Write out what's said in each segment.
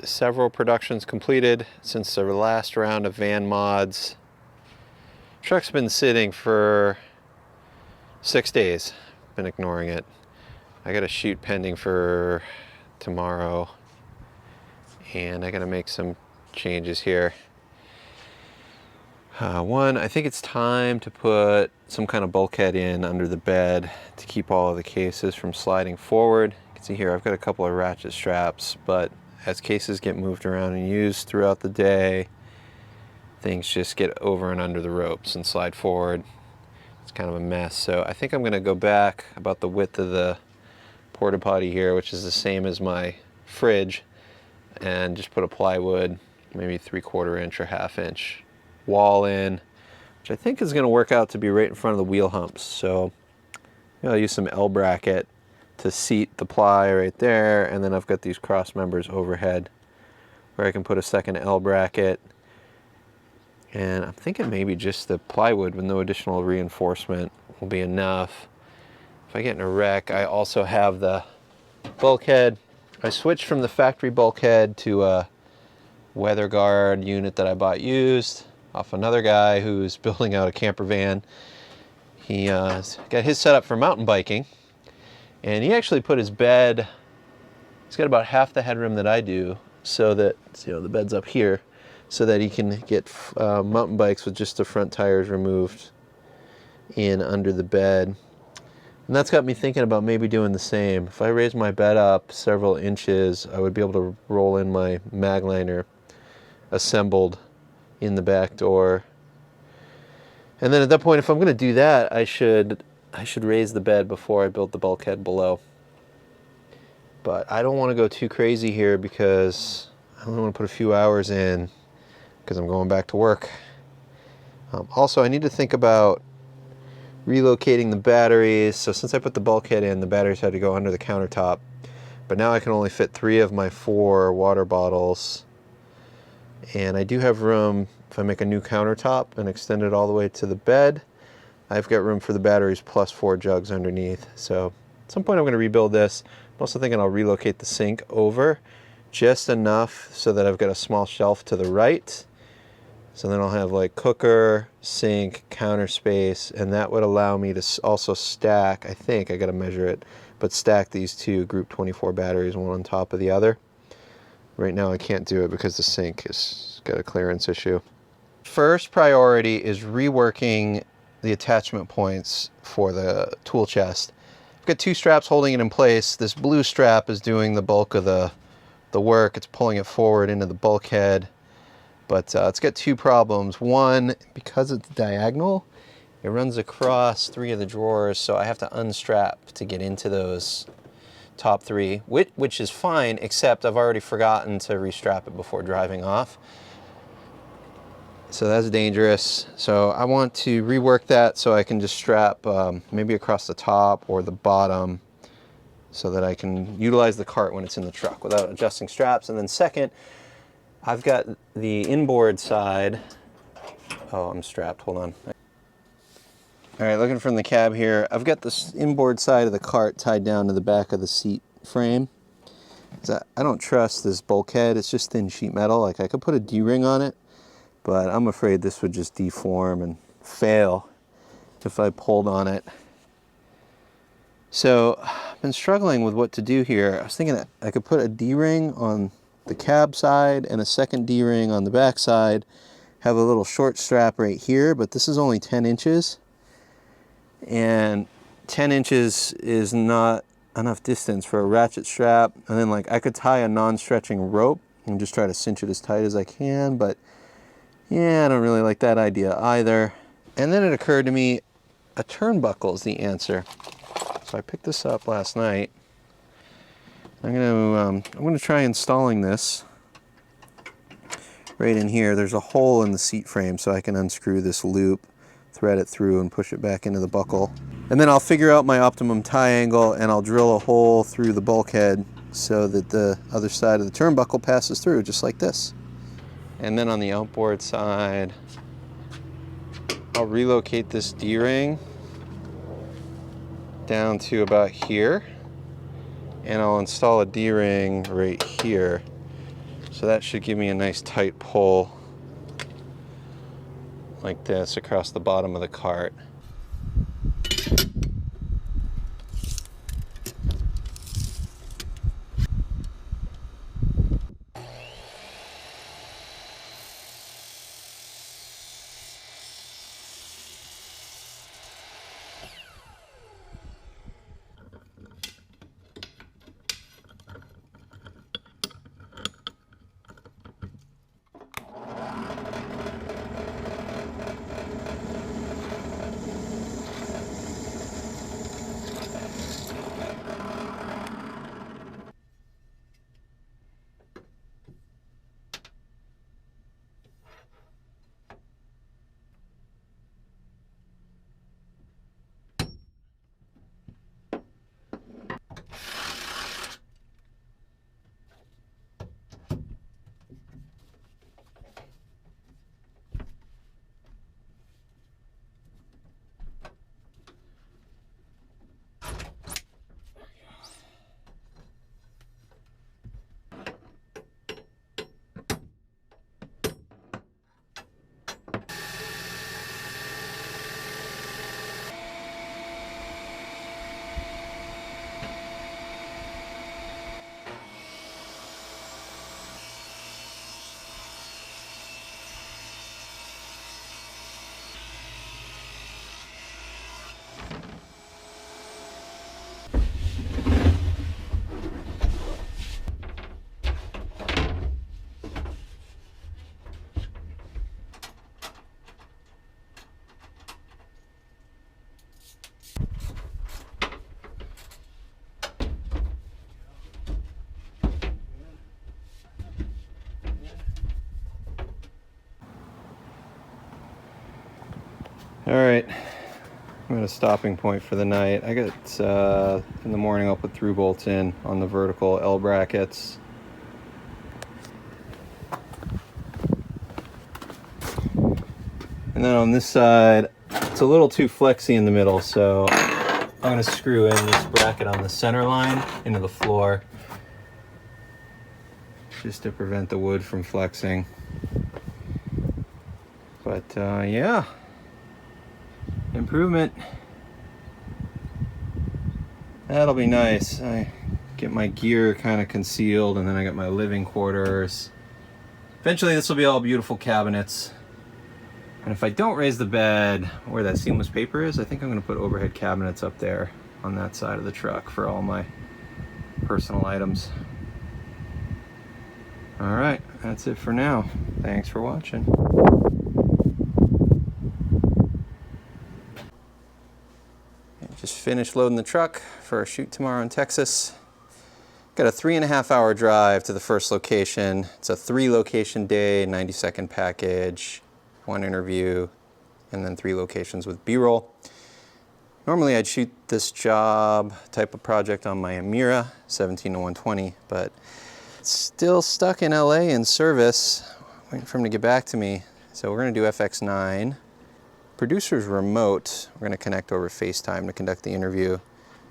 several productions completed since the last round of van mods. Truck's been sitting for 6 days. Been ignoring it. I got a shoot pending for tomorrow, and I gotta make some changes here. One, I think it's time to put some kind of bulkhead in under the bed to keep all of the cases from sliding forward. You can see here I've got a couple of ratchet straps, but as cases get moved around and used throughout the day, things just get over and under the ropes and slide forward. It's kind of a mess. So I think I'm going to go back about the width of the porta potty here, which is the same as my fridge, and just put a plywood, maybe 3/4 inch or 1/2 inch wall in, which I think is going to work out to be right in front of the wheel humps. So I'll use some L bracket to seat the ply right there, and then I've got these cross members overhead where I can put a second L bracket. And I'm thinking maybe just the plywood with no additional reinforcement will be enough. If I get in a wreck, I also have the bulkhead. I switched from the factory bulkhead to a weather guard unit that I bought used off another guy who's building out a camper van. He got his set up for mountain biking, and he actually put his bed, he's got about half the headroom that I do, so that, you know, the bed's up here, so that he can get mountain bikes with just the front tires removed in under the bed. And that's got me thinking about maybe doing the same. If I raise my bed up several inches, I would be able to roll in my mag liner assembled in the back door. And then at that point, if I'm going to do that, I should raise the bed before I build the bulkhead below. But I don't want to go too crazy here because I only want to put a few hours in because I'm going back to work. Also, I need to think about relocating the batteries. So since I put the bulkhead in, the batteries had to go under the countertop. But now I can only fit 3 of my 4 water bottles. And I do have room, if I make a new countertop and extend it all the way to the bed, I've got room for the batteries plus 4 jugs underneath. So at some point I'm going to rebuild this. I'm also thinking I'll relocate the sink over just enough so that I've got a small shelf to the right. So then I'll have like cooker, sink, counter space, and that would allow me to also stack, I think, I gotta measure it, but stack these 2 Group 24 batteries, one on top of the other. Right now I can't do it because the sink has got a clearance issue. First priority is reworking the attachment points for the tool chest. I've got 2 straps holding it in place. This blue strap is doing the bulk of the work. It's pulling it forward into the bulkhead. But it's got 2 problems. One, because it's diagonal, it runs across 3 of the drawers, so I have to unstrap to get into those top 3, which is fine, except I've already forgotten to restrap it before driving off. So that's dangerous. So I want to rework that so I can just strap maybe across the top or the bottom so that I can utilize the cart when it's in the truck without adjusting straps. And then second, I've got the inboard side. Oh, I'm strapped, hold on. All right, looking from the cab here, I've got this inboard side of the cart tied down to the back of the seat frame. I don't trust this bulkhead, it's just thin sheet metal. Like I could put a D-ring on it, but I'm afraid this would just deform and fail if I pulled on it. So I've been struggling with what to do here. I was thinking that I could put a D-ring on the cab side and a second D-ring on the back side, have a little short strap right here, but this is only 10 inches. And 10 inches is not enough distance for a ratchet strap. And then like I could tie a non-stretching rope and just try to cinch it as tight as I can, but yeah, I don't really like that idea either. And then it occurred to me, a turnbuckle is the answer. So I picked this up last night. I'm gonna try installing this right in here. There's a hole in the seat frame, so I can unscrew this loop, thread it through, and push it back into the buckle. And then I'll figure out my optimum tie angle, and I'll drill a hole through the bulkhead so that the other side of the turnbuckle passes through, just like this. And then on the outboard side, I'll relocate this D-ring down to about here, and I'll install a D-ring right here So that should give me a nice tight pull like this across the bottom of the cart. All right, I'm at a stopping point for the night. I got, in the morning I'll put through bolts in on the vertical L brackets. And then on this side, it's a little too flexy in the middle, so I'm gonna screw in this bracket on the center line into the floor, just to prevent the wood from flexing. But yeah. Improvement. That'll be nice. I get my gear kind of concealed, and then I got my living quarters. Eventually this will be all beautiful cabinets. And if I don't raise the bed where that seamless paper is, I think I'm going to put overhead cabinets up there on that side of the truck for all my personal items. All right, that's it for now. Thanks for watching. Just finished loading the truck for a shoot tomorrow in Texas. Got a 3.5 hour drive to the first location. It's a 3-location day, 90-second package, 1 interview, and then 3 locations with B-roll. Normally I'd shoot this job type of project on my Amira 17-120, but it's still stuck in LA in service, waiting for him to get back to me. So we're gonna do FX9. Producer's remote. We're gonna connect over FaceTime to conduct the interview.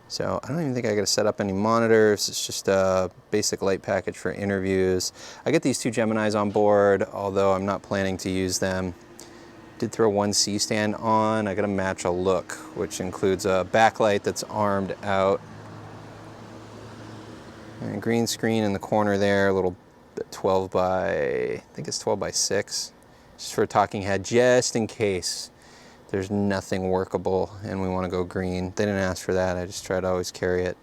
So I don't even think I gotta set up any monitors. It's just a basic light package for interviews. I get these 2 Geminis on board, although I'm not planning to use them. Did throw 1 C-stand on. I gotta match a look, which includes a backlight that's armed out. And a green screen in the corner there, a little 12 by, I think it's 12 by 6. Just for a talking head, just in case there's nothing workable and we want to go green. They didn't ask for that. I just try to always carry it.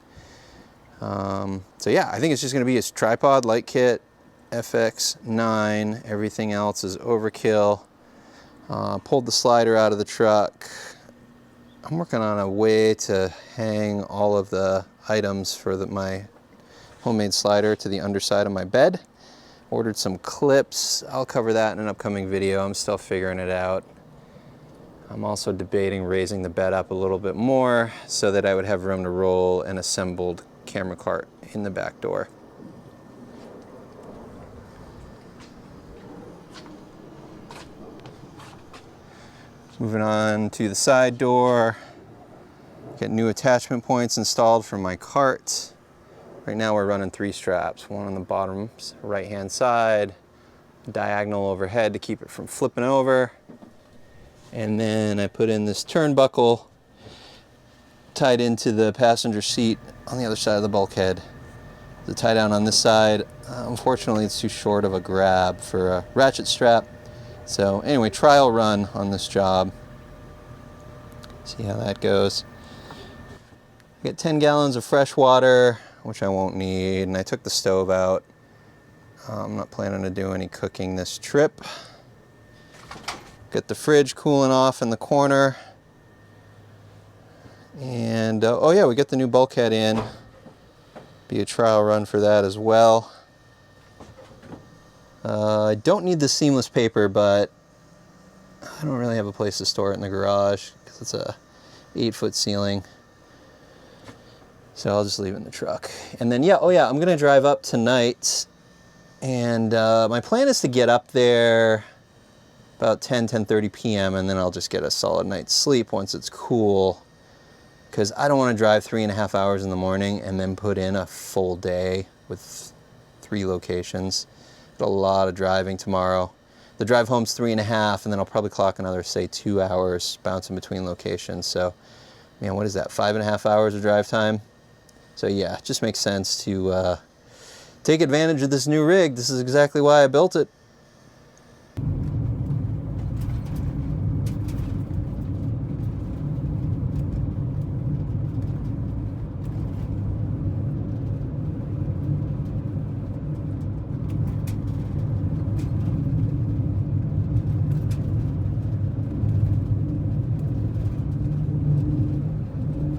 So yeah, I think it's just going to be a tripod, light kit, FX9. Everything else is overkill. Pulled the slider out of the truck. I'm working on a way to hang all of the items for my homemade slider to the underside of my bed. Ordered some clips. I'll cover that in an upcoming video. I'm still figuring it out. I'm also debating raising the bed up a little bit more so that I would have room to roll an assembled camera cart in the back door. Moving on to the side door. Get new attachment points installed for my cart. Right now we're running 3 straps, one on the bottom right hand side, diagonal overhead to keep it from flipping over. And then I put in this turnbuckle tied into the passenger seat on the other side of the bulkhead. The tie down on this side, unfortunately it's too short of a grab for a ratchet strap. So anyway, trial run on this job. See how that goes. Get 10 gallons of fresh water, which I won't need, and I took the stove out. I'm not planning to do any cooking this trip. Get the fridge cooling off in the corner. And oh yeah, we get the new bulkhead in. Be a trial run for that as well. I don't need the seamless paper, but I don't really have a place to store it in the garage because it's a 8-foot ceiling. So I'll just leave it in the truck. And then yeah, oh yeah, I'm gonna drive up tonight, and my plan is to get up there about 10:30 p.m. and then I'll just get a solid night's sleep once it's cool, because I don't want to drive 3.5 hours in the morning and then put in a full day with 3 locations. Got a lot of driving tomorrow. The drive home's 3.5, and then I'll probably clock another, say, 2 hours bouncing between locations. So, man, what is that, 5.5 hours of drive time? So yeah, it just makes sense to take advantage of this new rig. This is exactly why I built it.